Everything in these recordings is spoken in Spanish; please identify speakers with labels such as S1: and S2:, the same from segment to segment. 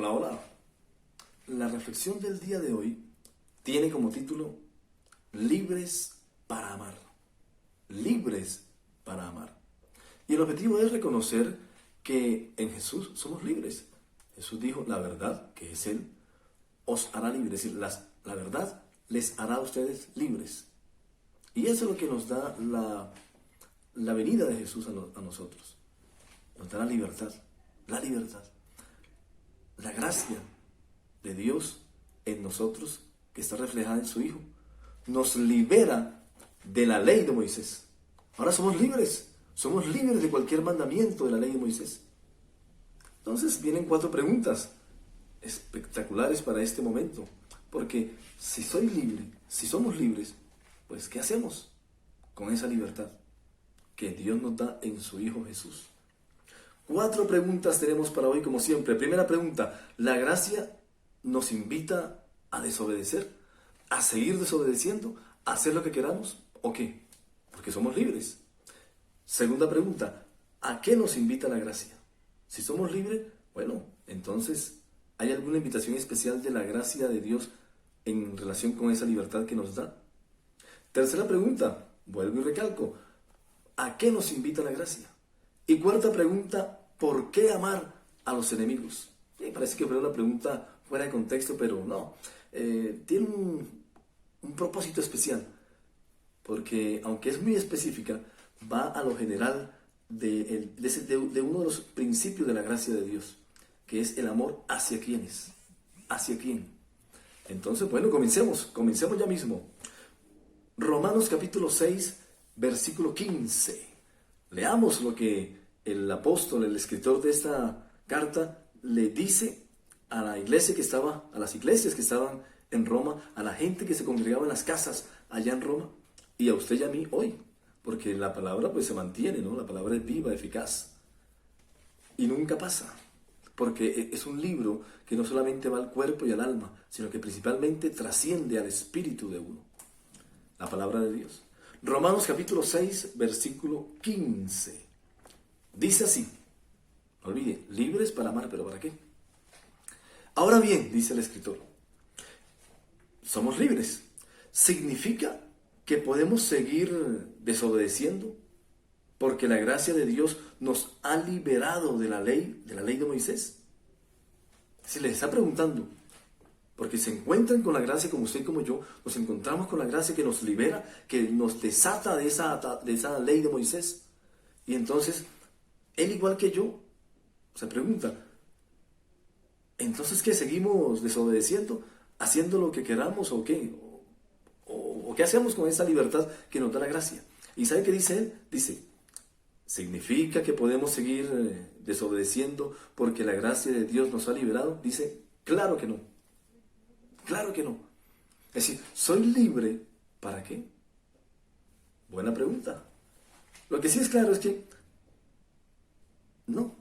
S1: Hola, hola. La reflexión del día de hoy tiene como título Libres para amar. Libres para amar. Y el objetivo es reconocer que en Jesús somos libres. Jesús dijo, la verdad, que es Él, os hará libres. Es decir, la verdad les hará a ustedes libres. Y eso es lo que nos da la venida de Jesús a nosotros. Nos da la libertad. La libertad. La gracia de Dios en nosotros, que está reflejada en su Hijo, nos libera de la ley de Moisés. Ahora somos libres de cualquier mandamiento de la ley de Moisés. Entonces vienen 4 preguntas espectaculares para este momento, porque si soy libre, si somos libres, pues ¿qué hacemos con esa libertad que Dios nos da en su Hijo Jesús? 4 preguntas tenemos para hoy, como siempre. Primera pregunta, ¿la gracia nos invita a desobedecer? ¿A seguir desobedeciendo? ¿A hacer lo que queramos? ¿O qué? Porque somos libres. Segunda pregunta, ¿a qué nos invita la gracia? Si somos libres, bueno, entonces, ¿hay alguna invitación especial de la gracia de Dios en relación con esa libertad que nos da? Tercera pregunta, vuelvo y recalco, ¿a qué nos invita la gracia? Y cuarta pregunta, ¿por qué amar a los enemigos? Parece que fue una pregunta fuera de contexto, pero no. Tiene un propósito especial, porque aunque es muy específica, va a lo general de uno de los principios de la gracia de Dios, que es el amor hacia quienes. ¿Hacia quién? Entonces, bueno, comencemos ya mismo. Romanos capítulo 6, versículo 15. Leamos lo que el apóstol, el escritor de esta carta, le dice a la iglesia a las iglesias que estaban en Roma, a la gente que se congregaba en las casas allá en Roma, y a usted y a mí hoy, porque la palabra pues se mantiene, ¿no? La palabra es viva, eficaz, y nunca pasa, porque es un libro que no solamente va al cuerpo y al alma, sino que principalmente trasciende al espíritu de uno, la palabra de Dios. Romanos capítulo 6, versículo 15. Dice así, no olvide, libres para amar, pero ¿para qué? Ahora bien, dice el escritor, somos libres. ¿Significa que podemos seguir desobedeciendo? Porque la gracia de Dios nos ha liberado de la ley de Moisés. Se les está preguntando, porque se encuentran con la gracia como usted y como yo, nos encontramos con la gracia que nos libera, que nos desata de esa ley de Moisés. Y entonces, él igual que yo, se pregunta, ¿entonces qué? ¿Seguimos desobedeciendo? ¿Haciendo lo que queramos o qué? ¿O qué hacemos con esa libertad que nos da la gracia? ¿Y sabe qué dice él? Dice, ¿significa que podemos seguir desobedeciendo porque la gracia de Dios nos ha liberado? Dice, claro que no. Claro que no. Es decir, ¿soy libre para qué? Buena pregunta. Lo que sí es claro es que no.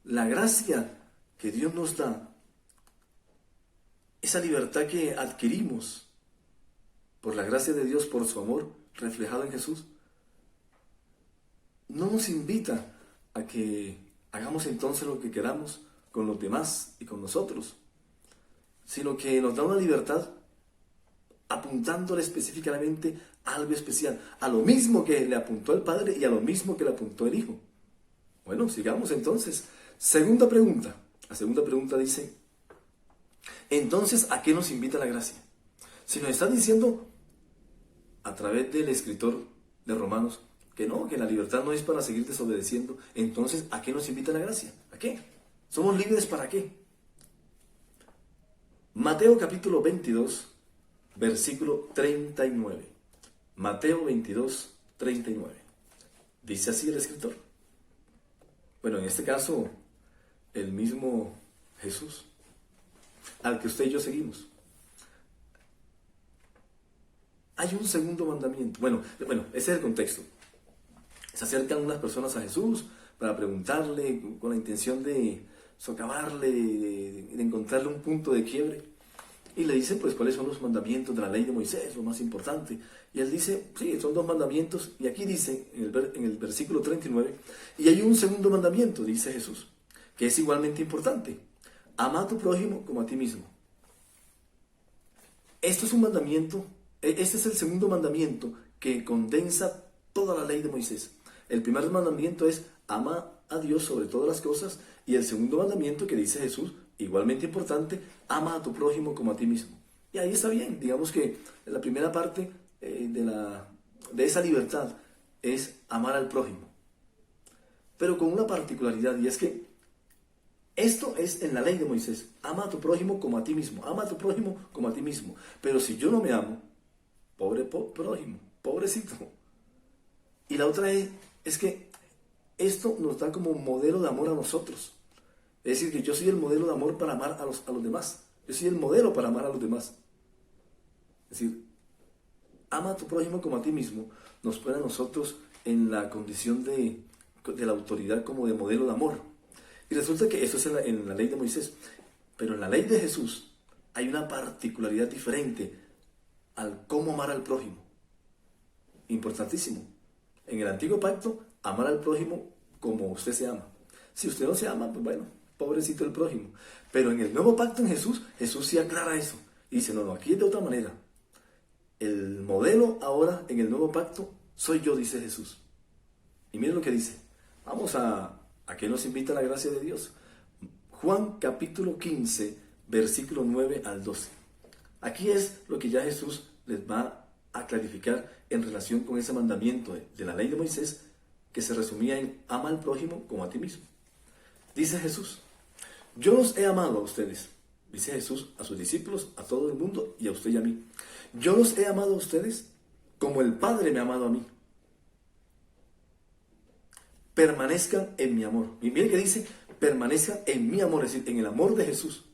S1: La gracia que Dios nos da, esa libertad que adquirimos por la gracia de Dios, por su amor reflejado en Jesús, no nos invita a que hagamos entonces lo que queramos con los demás y con nosotros, sino que nos da una libertad apuntándole específicamente a algo especial, a lo mismo que le apuntó el Padre y a lo mismo que le apuntó el Hijo. Bueno, sigamos entonces. Segunda pregunta. La segunda pregunta dice, entonces, ¿a qué nos invita la gracia? Si nos está diciendo a través del escritor de Romanos que no, que la libertad no es para seguir desobedeciendo, entonces, ¿a qué nos invita la gracia? ¿A qué? ¿Somos libres para qué? Mateo capítulo 22, versículo 39. Mateo 22, 39. Dice así el escritor. Bueno, en este caso, el mismo Jesús, al que usted y yo seguimos. Hay un segundo mandamiento. Bueno, ese es el contexto. Se acercan unas personas a Jesús para preguntarle con la intención de socavarle, de encontrarle un punto de quiebre. Y le dicen, pues, ¿cuáles son los mandamientos de la ley de Moisés, lo más importante? Y él dice, sí, son 2 mandamientos. Y aquí dice, en el versículo 39, y hay un segundo mandamiento, dice Jesús, que es igualmente importante. ama a tu prójimo como a ti mismo. Esto es un mandamiento, este es el segundo mandamiento que condensa toda la ley de Moisés. El primer mandamiento es ama a Dios sobre todas las cosas, y el segundo mandamiento que dice Jesús, igualmente importante, ama a tu prójimo como a ti mismo. Y ahí está bien, digamos que la primera parte de esa libertad es amar al prójimo. Pero con una particularidad, y es que esto es en la ley de Moisés. Ama a tu prójimo como a ti mismo. Ama a tu prójimo como a ti mismo. Pero si yo no me amo, pobre prójimo, pobrecito. Y la otra es que esto nos da como modelo de amor a nosotros. Es decir, que yo soy el modelo de amor para amar a los demás. Yo soy el modelo para amar a los demás. Es decir, ama a tu prójimo como a ti mismo. Nos pone a nosotros en la condición de la autoridad como de modelo de amor. Y resulta que eso es en la ley de Moisés. Pero en la ley de Jesús hay una particularidad diferente al cómo amar al prójimo. Importantísimo. En el antiguo pacto, amar al prójimo como usted se ama. Si usted no se ama, pues bueno, pobrecito el prójimo. Pero en el nuevo pacto en Jesús, Jesús sí aclara eso. Y dice, no, aquí es de otra manera. El modelo ahora en el nuevo pacto soy yo, dice Jesús. Y miren lo que dice. Vamos a qué nos invita la gracia de Dios. Juan capítulo 15, versículo 9 al 12. Aquí es lo que ya Jesús les va a clarificar en relación con ese mandamiento de la ley de Moisés, que se resumía en ama al prójimo como a ti mismo. Dice Jesús, yo los he amado a ustedes. Dice Jesús a sus discípulos, a todo el mundo y a usted y a mí. Yo los he amado a ustedes como el Padre me ha amado a mí. Permanezcan en mi amor. Y miren que dice, permanezcan en mi amor, es decir, en el amor de Jesús.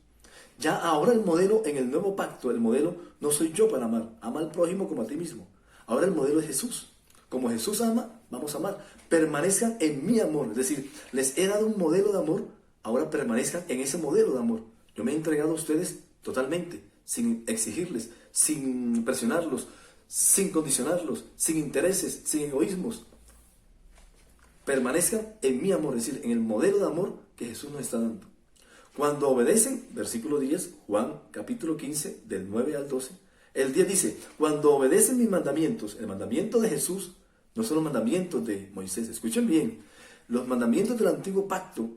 S1: Ya ahora el modelo en el nuevo pacto, el modelo no soy yo para amar, ama al prójimo como a ti mismo. Ahora el modelo es Jesús. Como Jesús ama, vamos a amar. Permanezcan en mi amor, es decir, les he dado un modelo de amor, ahora permanezcan en ese modelo de amor. Yo me he entregado a ustedes totalmente, sin exigirles, sin presionarlos, sin condicionarlos, sin intereses, sin egoísmos. Permanezcan en mi amor, es decir, en el modelo de amor que Jesús nos está dando. Cuando obedecen, versículo 10, Juan capítulo 15, del 9 al 12, el 10 dice, cuando obedecen mis mandamientos, el mandamiento de Jesús, no son los mandamientos de Moisés, escuchen bien, los mandamientos del antiguo pacto,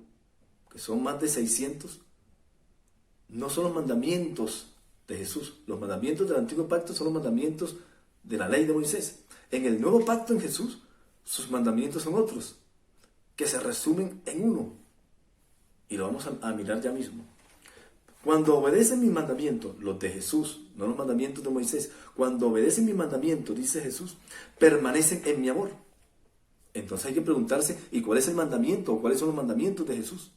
S1: que son más de 600, no son los mandamientos de Jesús, los mandamientos del antiguo pacto son los mandamientos de la ley de Moisés. En el nuevo pacto en Jesús, sus mandamientos son otros, que se resumen en uno. Y lo vamos a mirar ya mismo. Cuando obedecen mis mandamientos, los de Jesús, no los mandamientos de Moisés, cuando obedecen mis mandamientos, dice Jesús, permanecen en mi amor. Entonces hay que preguntarse, ¿y cuál es el mandamiento? ¿O cuáles son los mandamientos de Jesús?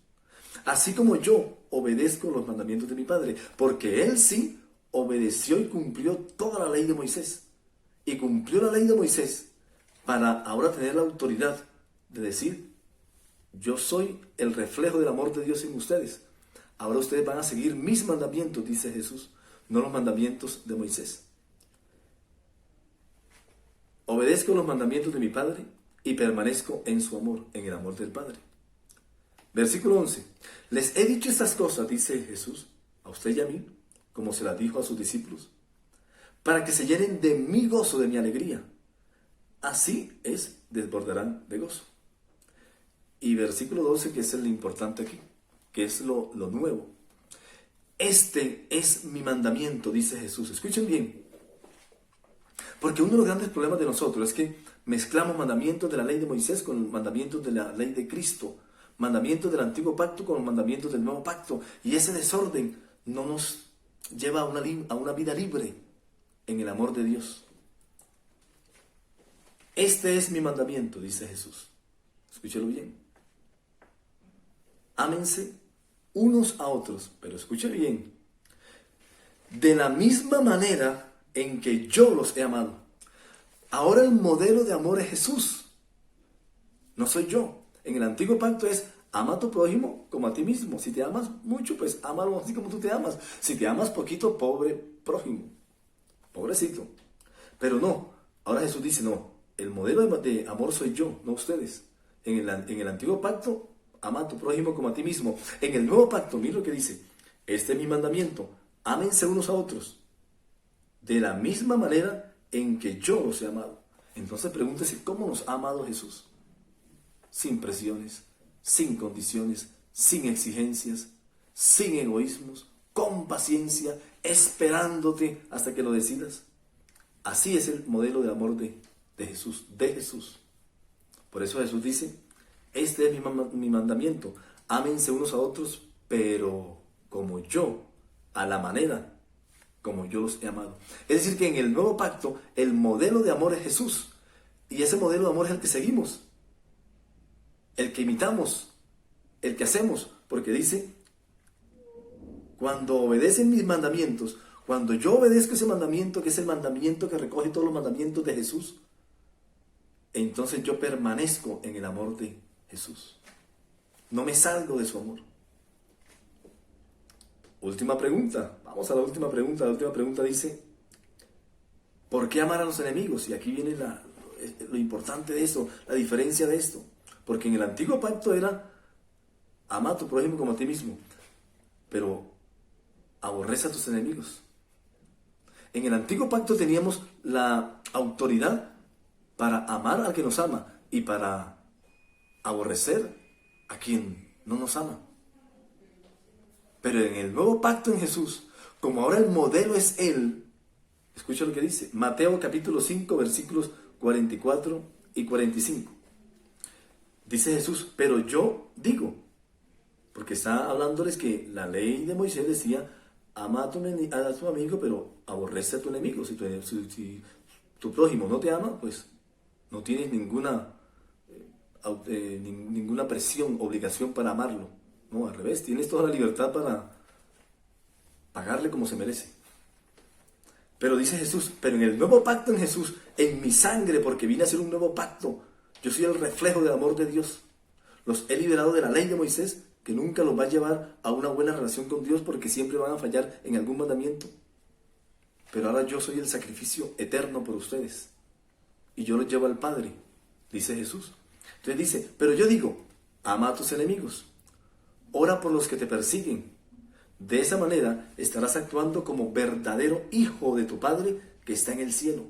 S1: Así como yo obedezco los mandamientos de mi Padre, porque Él sí obedeció y cumplió toda la ley de Moisés. Y cumplió la ley de Moisés para ahora tener la autoridad de decir, yo soy el reflejo del amor de Dios en ustedes. Ahora ustedes van a seguir mis mandamientos, dice Jesús, no los mandamientos de Moisés. Obedezco los mandamientos de mi Padre y permanezco en su amor, en el amor del Padre. Versículo 11. Les he dicho estas cosas, dice Jesús, a usted y a mí, como se las dijo a sus discípulos, para que se llenen de mi gozo, de mi alegría. Así desbordarán de gozo. Y versículo 12, que es el importante aquí, que es lo nuevo. Este es mi mandamiento, dice Jesús. Escuchen bien. Porque uno de los grandes problemas de nosotros es que mezclamos mandamientos de la ley de Moisés con los mandamientos de la ley de Cristo. Mandamientos del antiguo pacto con los mandamientos del nuevo pacto. Y ese desorden no nos lleva a una vida libre en el amor de Dios. Este es mi mandamiento, dice Jesús. Escúchelo bien. Ámense unos a otros, pero escuche bien, de la misma manera en que yo los he amado. Ahora el modelo de amor es Jesús, no soy yo. En el antiguo pacto es, ama a tu prójimo como a ti mismo. Si te amas mucho, pues ámalo así como tú te amas. Si te amas poquito, pobre prójimo, pobrecito. Pero no, ahora Jesús dice, no, el modelo de amor soy yo, no ustedes. En el antiguo pacto, ama a tu prójimo como a ti mismo. En el nuevo pacto, mira lo que dice, Este es mi mandamiento, ámense unos a otros, de la misma manera en que yo los he amado. Entonces pregúntese cómo nos ha amado Jesús. Sin presiones, sin condiciones, sin exigencias, sin egoísmos, con paciencia, esperándote hasta que lo decidas. Así es el modelo de amor de Jesús, de Jesús. Por eso Jesús dice, este es mi mandamiento, ámense unos a otros, pero como yo, a la manera como yo los he amado. Es decir, que en el nuevo pacto, el modelo de amor es Jesús. Y ese modelo de amor es el que seguimos, el que imitamos, el que hacemos. Porque dice, cuando obedecen mis mandamientos, cuando yo obedezco ese mandamiento, que es el mandamiento que recoge todos los mandamientos de Jesús, entonces yo permanezco en el amor de Jesús. No me salgo de su amor. Última pregunta. Vamos a la última pregunta. La última pregunta dice, ¿por qué amar a los enemigos? Y aquí viene lo importante de esto, la diferencia de esto. Porque en el antiguo pacto era, ama a tu prójimo como a ti mismo, pero aborrece a tus enemigos. En el antiguo pacto teníamos la autoridad para amar al que nos ama y para aborrecer a quien no nos ama. Pero en el nuevo pacto en Jesús, como ahora el modelo es Él, escucha lo que dice, Mateo capítulo 5, versículos 44 y 45. Dice Jesús, pero yo digo, porque está hablándoles que la ley de Moisés decía, ama a tu amigo, pero aborrece a tu enemigo. Si tu prójimo no te ama, pues no tienes ninguna presión, obligación para amarlo. No, al revés, tienes toda la libertad para pagarle como se merece. Pero dice Jesús, pero en el nuevo pacto en Jesús, en mi sangre, porque vine a hacer un nuevo pacto, yo soy el reflejo del amor de Dios. Los he liberado de la ley de Moisés, que nunca los va a llevar a una buena relación con Dios, porque siempre van a fallar en algún mandamiento. Pero ahora yo soy el sacrificio eterno por ustedes, y yo los llevo al Padre, dice Jesús. Entonces dice, pero yo digo, ama a tus enemigos, ora por los que te persiguen. De esa manera estarás actuando como verdadero hijo de tu Padre que está en el cielo.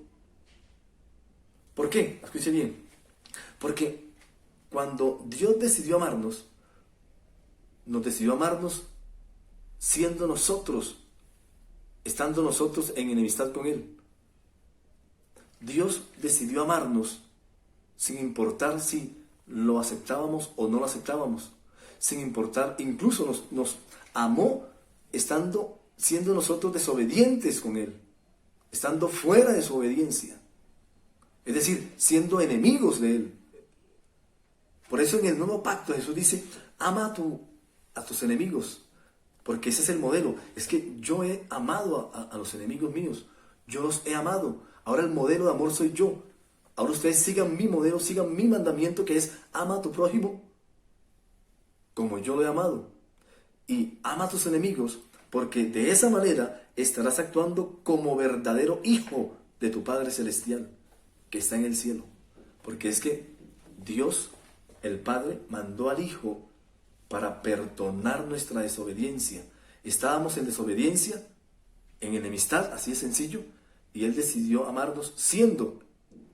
S1: ¿Por qué? Escuche bien. Porque cuando Dios decidió amarnos, nos decidió amarnos siendo nosotros, estando nosotros en enemistad con Él. Dios decidió amarnos sin importar si lo aceptábamos o no lo aceptábamos. Sin importar, incluso nos amó siendo nosotros desobedientes con Él, estando fuera de su obediencia, es decir, siendo enemigos de Él. Por eso en el nuevo pacto Jesús dice, ama a tus enemigos, porque ese es el modelo. Es que yo he amado a los enemigos míos, yo los he amado. Ahora el modelo de amor soy yo. Ahora ustedes sigan mi modelo, sigan mi mandamiento, que es ama a tu prójimo como yo lo he amado. Y ama a tus enemigos, porque de esa manera estarás actuando como verdadero hijo de tu Padre Celestial, que está en el cielo. Porque es que Dios, el Padre, mandó al Hijo para perdonar nuestra desobediencia. Estábamos en desobediencia, en enemistad, así de sencillo, y Él decidió amarnos siendo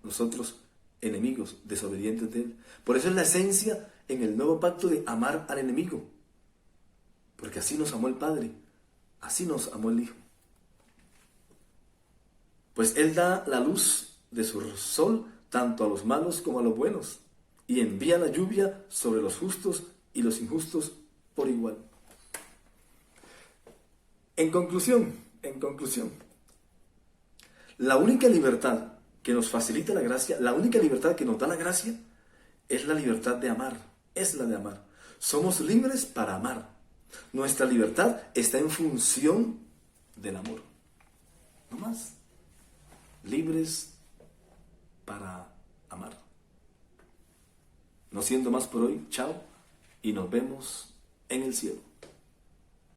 S1: nosotros enemigos, desobedientes de Él. Por eso es la esencia en el nuevo pacto de amar al enemigo. Porque así nos amó el Padre, así nos amó el Hijo. Pues Él da la luz de su sol tanto a los malos como a los buenos, y envía la lluvia sobre los justos y los injustos por igual. En conclusión, la única libertad que nos facilita la gracia, la única libertad que nos da la gracia, es la libertad de amar, es la de amar. Somos libres para amar. Nuestra libertad está en función del amor. No más. Libres para amar. No siendo más por hoy, chao, y nos vemos en el cielo.